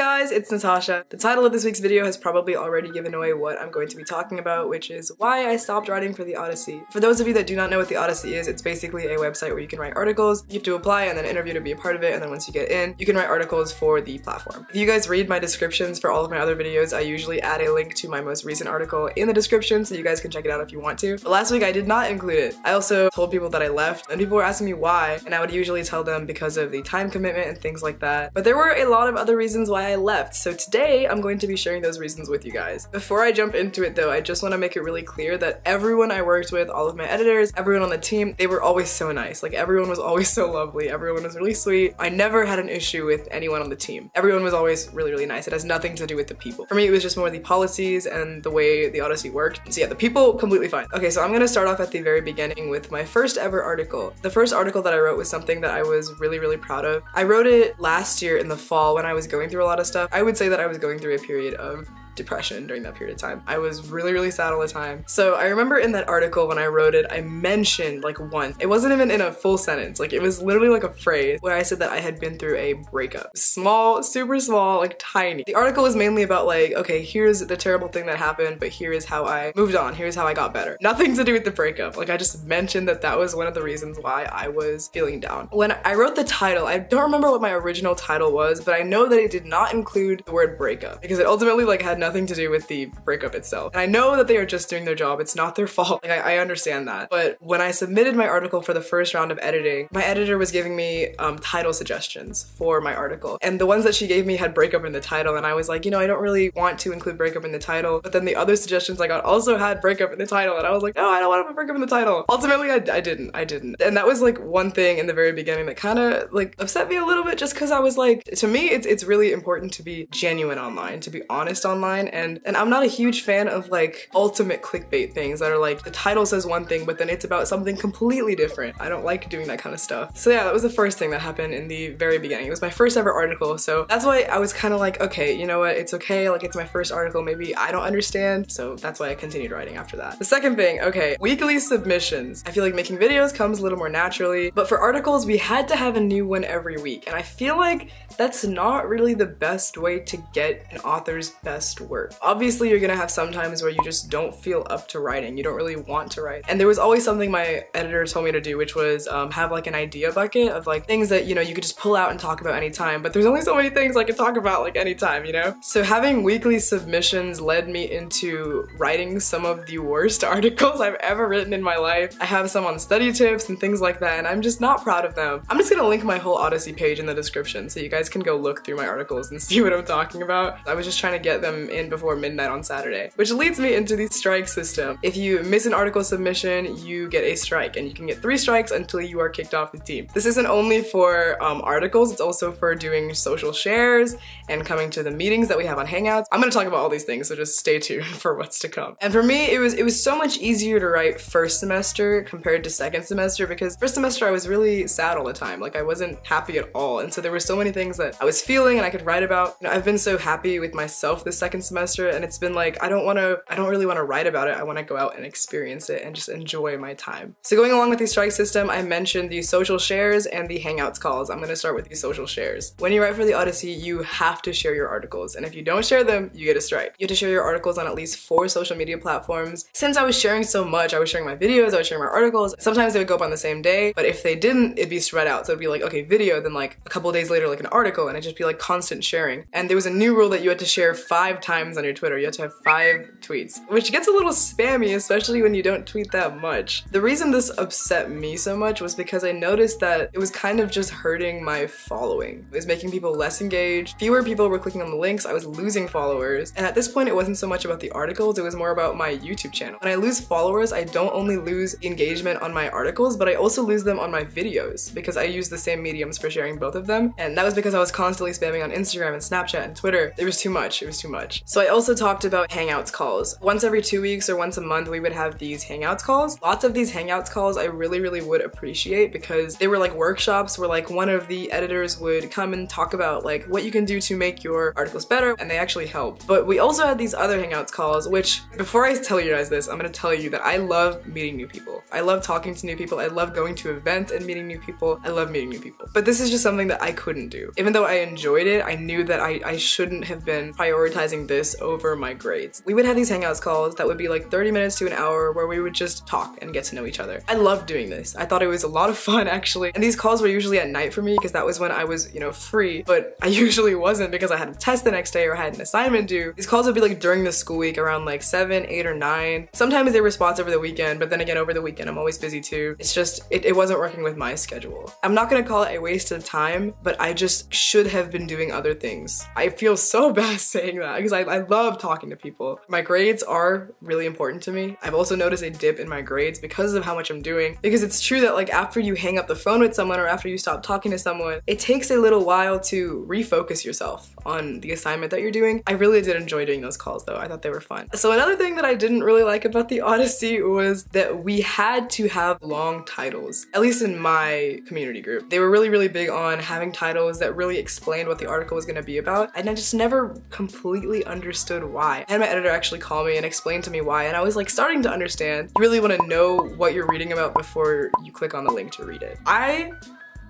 guys, it's Natasha. The title of this week's video has probably already given away what I'm going to be talking about, which is why I stopped writing for the Odyssey. For those of you that do not know what the Odyssey is, it's basically a website where you can write articles, you have to apply and then interview to be a part of it, and then once you get in, you can write articles for the platform. If you guys read my descriptions for all of my other videos, I usually add a link to my most recent article in the description so you guys can check it out if you want to. But last week I did not include it. I also told people that I left, and people were asking me why, and I would usually tell them because of the time commitment and things like that. But there were a lot of other reasons why I left, so today I'm going to be sharing those reasons with you guys. Before I jump into it though, I just want to make it really clear that everyone I worked with, all of my editors, everyone on the team, they were always so nice. Like, everyone was always so lovely, everyone was really sweet. I never had an issue with anyone on the team. Everyone was always really, really nice. It has nothing to do with the people. For me, it was just more the policies and the way the Odyssey worked. So yeah, the people, completely fine. Okay, so I'm gonna start off at the very beginning with my first ever article. The first article that I wrote was something that I was really, really proud of. I wrote it last year in the fall when I was going through a lot of stuff. I would say that I was going through a period of depression during that period of time. I was really, really sad all the time. So I remember in that article when I wrote it, I mentioned like once, it wasn't even in a full sentence, like it was literally like a phrase where I said that I had been through a breakup. Small, super small, like tiny. The article was mainly about like, okay, here's the terrible thing that happened, but here is how I moved on. Here's how I got better. Nothing to do with the breakup. Like, I just mentioned that that was one of the reasons why I was feeling down. When I wrote the title, I don't remember what my original title was, but I know that it did not include the word breakup because it ultimately like had nothing to do with the breakup itself. And I know that they are just doing their job. It's not their fault. Like, I understand that. But when I submitted my article for the first round of editing, my editor was giving me title suggestions for my article. And the ones that she gave me had breakup in the title. And I was like, you know, I don't really want to include breakup in the title. But then the other suggestions I got also had breakup in the title. And I was like, no, I don't want to put breakup in the title. Ultimately, I didn't. And that was like one thing in the very beginning that kind of like upset me a little bit, just because I was like, to me, it's really important to be genuine online, to be honest online. And I'm not a huge fan of like ultimate clickbait things that are like the title says one thing but then it's about something completely different. I don't like doing that kind of stuff. So yeah, that was the first thing that happened in the very beginning. It was my first ever article, so that's why I was kind of like, okay, you know what, it's okay, like it's my first article, maybe I don't understand, so that's why I continued writing after that. The second thing, okay, weekly submissions. I feel like making videos comes a little more naturally, but for articles we had to have a new one every week, and I feel like that's not really the best way to get an author's best work. Obviously, you're gonna have some times where you just don't feel up to writing. You don't really want to write. And there was always something my editor told me to do, which was have like an idea bucket of like things that, you know, you could just pull out and talk about anytime, but there's only so many things I could talk about like anytime, you know? So having weekly submissions led me into writing some of the worst articles I've ever written in my life. I have some on study tips and things like that, and I'm just not proud of them. I'm just gonna link my whole Odyssey page in the description so you guys can go look through my articles and see what I'm talking about. I was just trying to get them in before midnight on Saturday, which leads me into the strike system. If you miss an article submission, you get a strike, and you can get 3 strikes until you are kicked off the team. This isn't only for articles, it's also for doing social shares and coming to the meetings that we have on Hangouts. I'm gonna talk about all these things, so just stay tuned for what's to come. And for me, it was so much easier to write first semester compared to second semester, because first semester I was really sad all the time. Like, I wasn't happy at all, and so there were so many things that I was feeling and I could write about. You know, I've been so happy with myself this second semester, and it's been like, I don't really want to write about it. I want to go out and experience it and just enjoy my time. So going along with the strike system, I mentioned the social shares and the Hangouts calls. I'm going to start with the social shares. When you write for the Odyssey, you have to share your articles, and if you don't share them, you get a strike. You have to share your articles on at least 4 social media platforms. Since I was sharing so much, I was sharing my videos, I was sharing my articles. Sometimes they would go up on the same day, but if they didn't, it'd be spread out. So it'd be like, okay, video, then like a couple days later, like an article, and it'd just be like constant sharing. And there was a new rule that you had to share 5 times on your Twitter. You had to have 5 tweets, which gets a little spammy, especially when you don't tweet that much. The reason this upset me so much was because I noticed that it was kind of just hurting my following. It was making people less engaged. Fewer people were clicking on the links. I was losing followers. And at this point, it wasn't so much about the articles, it was more about my YouTube channel. When I lose followers, I don't only lose engagement on my articles, but I also lose them on my videos because I use the same mediums for sharing both of them. And that was because I was constantly spamming on Instagram and Snapchat and Twitter. It was too much. It was too much. So I also talked about Hangouts calls. Once every 2 weeks or once a month, we would have these Hangouts calls. Lots of these Hangouts calls I really would appreciate because they were like workshops where like one of the editors would come and talk about like what you can do to make your articles better, and they actually helped. But we also had these other Hangouts calls, which before I tell you guys this, I'm gonna tell you that I love meeting new people. I love talking to new people. I love going to events and meeting new people. I love meeting new people. But this is just something that I couldn't do. Even though I enjoyed it, I knew that I shouldn't have been prioritizing this over my grades. We would have these Hangouts calls that would be like 30 minutes to an hour where we would just talk and get to know each other. I loved doing this. I thought it was a lot of fun actually. And these calls were usually at night for me because that was when I was, you know, free, but I usually wasn't because I had a test the next day or had an assignment due. These calls would be like during the school week around like 7, 8, or 9. Sometimes they were spots over the weekend, but then again over the weekend I'm always busy too. It's just, it wasn't working with my schedule. I'm not gonna call it a waste of time, but I just should have been doing other things. I feel so bad saying that because I love talking to people. My grades are really important to me. I've also noticed a dip in my grades because of how much I'm doing, because it's true that like after you hang up the phone with someone or after you stop talking to someone, it takes a little while to refocus yourself on the assignment that you're doing. I really did enjoy doing those calls though. I thought they were fun. So another thing that I didn't really like about the Odyssey was that we had to have long titles, at least in my community group. They were really big on having titles that really explained what the article was going to be about, and I just never completely understood why. I had my editor actually call me and explain to me why, and I was like starting to understand. You really want to know what you're reading about before you click on the link to read it. I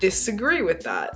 disagree with that.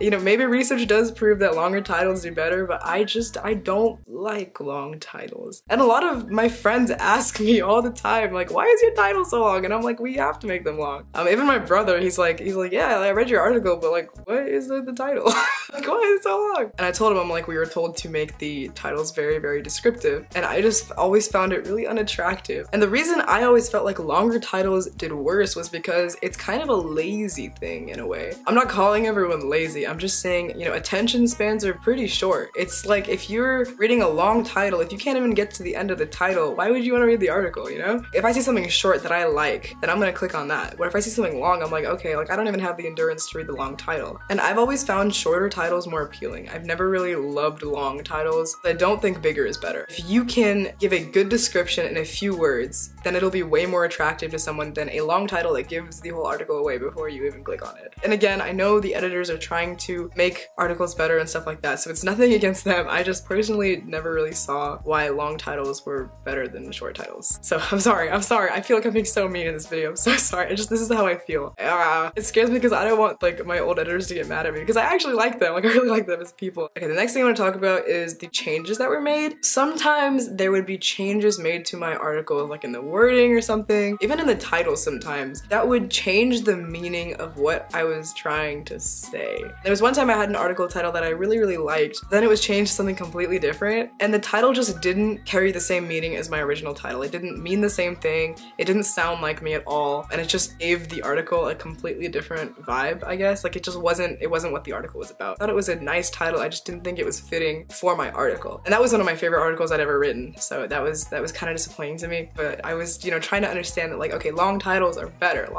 You know, maybe research does prove that longer titles do better, but I don't like long titles. And a lot of my friends ask me all the time, like, why is your title so long? And I'm like, we have to make them long. Even my brother, he's like, yeah, I read your article, but like, what is the title? Like, why is it so long? And I told him, I'm like, we were told to make the titles very descriptive. And I just always found it really unattractive. And the reason I always felt like longer titles did worse was because it's kind of a lazy thing in a way. I'm not calling everyone lazy. I'm just saying, you know, attention spans are pretty short. It's like if you're reading a long title, if you can't even get to the end of the title, why would you want to read the article, you know? If I see something short that I like, then I'm gonna click on that. But if I see something long, I'm like, okay, like I don't even have the endurance to read the long title. And I've always found shorter titles more appealing. I've never really loved long titles. I don't think bigger is better. If you can give a good description in a few words, then it'll be way more attractive to someone than a long title that gives the whole article away before you even click on it. And again, I know the editors are trying to make articles better and stuff like that, so it's nothing against them. I just personally never really saw why long titles were better than short titles. So I'm sorry. I feel like I'm being so mean in this video. I'm so sorry. This is how I feel. It scares me because I don't want like my old editors to get mad at me because I actually like them. Like I really like them as people. Okay, the next thing I want to talk about is the changes that were made. Sometimes there would be changes made to my articles, like in the wording or something, even in the title sometimes, that would change the meaning of what I was trying to say. There was one time I had an article title that I really liked, then it was changed to something completely different, and the title just didn't carry the same meaning as my original title. It didn't mean the same thing, it didn't sound like me at all, and it just gave the article a completely different vibe, I guess. Like it wasn't what the article was about. I thought it was a nice title, I just didn't think it was fitting for my article. And that was one of my favorite articles I'd ever written, so that was kind of disappointing to me, but I was, you know, trying to understand that like, okay, long titles are better.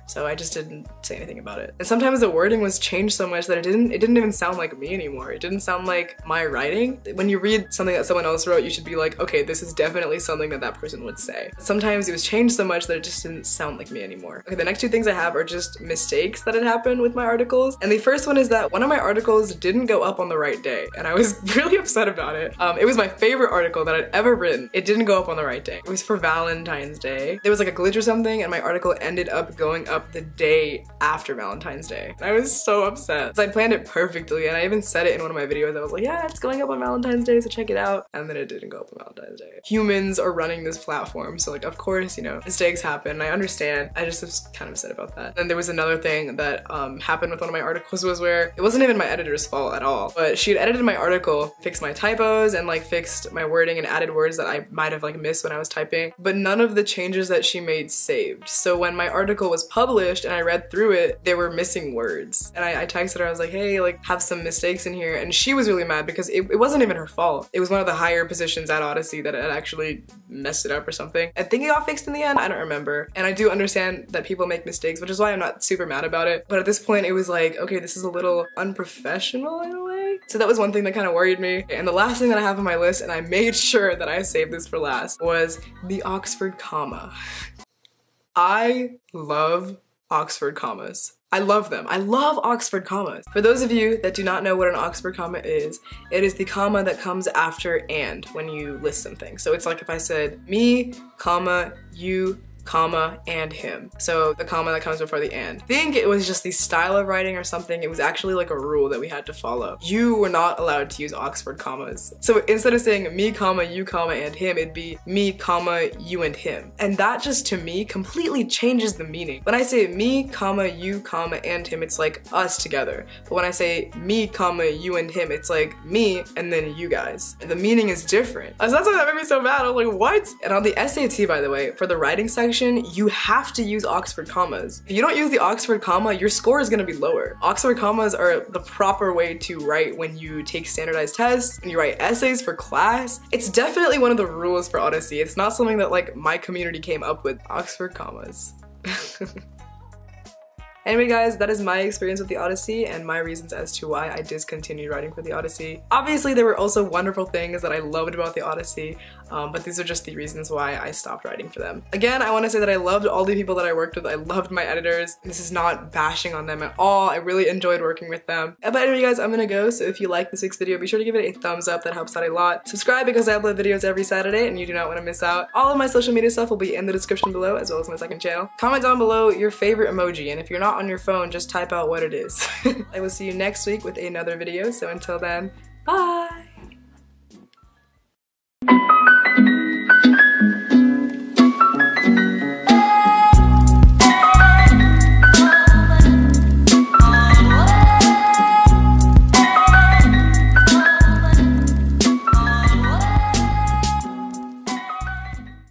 So I just didn't say anything about it. And sometimes the wording was changed so much that it didn't even sound like me anymore. It didn't sound like my writing. When you read something that someone else wrote, you should be like, okay, this is definitely something that person would say. Sometimes it was changed so much that it just didn't sound like me anymore. Okay, the next two things I have are just mistakes that had happened with my articles. And the first one is that one of my articles didn't go up on the right day, and I was really upset about it. It was my favorite article that I'd ever written. It didn't go up on the right day. It was for Valentine's Day. There was like a glitch or something, and my article ended up going up the day after Valentine's Day. I was so upset. So I planned it perfectly, and I even said it in one of my videos. I was like, yeah, it's going up on Valentine's Day, so check it out. And then it didn't go up on Valentine's Day. Humans are running this platform, so like, of course, you know, mistakes happen. I understand. I just was kind of upset about that. Then there was another thing that happened with one of my articles was where it wasn't even my editor's fault at all, but she had edited my article, fixed my typos, and like fixed my wording and added words that I might have like missed when I was typing, but none of the changes that she made saved. So when my article was published and I read through through it, they were missing words. And I texted her, I was like, hey, like, have some mistakes in here. And she was really mad because it wasn't even her fault. It was one of the higher positions at Odyssey that had actually messed it up or something. I think it got fixed in the end, I don't remember. And I do understand that people make mistakes, which is why I'm not super mad about it. But at this point, it was like, okay, this is a little unprofessional in a way. So that was one thing that kind of worried me. And the last thing that I have on my list, and I made sure that I saved this for last, was the Oxford comma. I love Oxford commas. I love them. I love Oxford commas. For those of you that do not know what an Oxford comma is, it is the comma that comes after and when you list something. So it's like if I said me, comma, you, comma, and him. So the comma that comes before the and. I think it was just the style of writing or something. It was actually like a rule that we had to follow. You were not allowed to use Oxford commas. So instead of saying me, comma, you, comma, and him, it'd be me, comma, you, and him. And that just, to me, completely changes the meaning. When I say me, comma, you, comma, and him, it's like us together. But when I say me, comma, you, and him, it's like me, and then you guys. And the meaning is different. So that's why that made me so mad. I was like, what? And on the SAT, by the way, for the writing section, you have to use Oxford commas. If you don't use the Oxford comma, your score is gonna be lower. Oxford commas are the proper way to write when you take standardized tests and you write essays for class. It's definitely one of the rules for Odyssey. It's not something that like my community came up with. Oxford commas. Anyway guys, that is my experience with the Odyssey and my reasons as to why I discontinued writing for the Odyssey. Obviously there were also wonderful things that I loved about the Odyssey, but these are just the reasons why I stopped writing for them. Again, I want to say that I loved all the people that I worked with. I loved my editors. This is not bashing on them at all. I really enjoyed working with them. But anyway guys, I'm gonna go, so if you like this week's video, be sure to give it a thumbs up. That helps out a lot. Subscribe because I upload videos every Saturday and you do not want to miss out. All of my social media stuff will be in the description below, as well as my second channel. Comment down below your favorite emoji, and if you're not on your phone, just type out what it is. I will see you next week with another video, so until then, bye!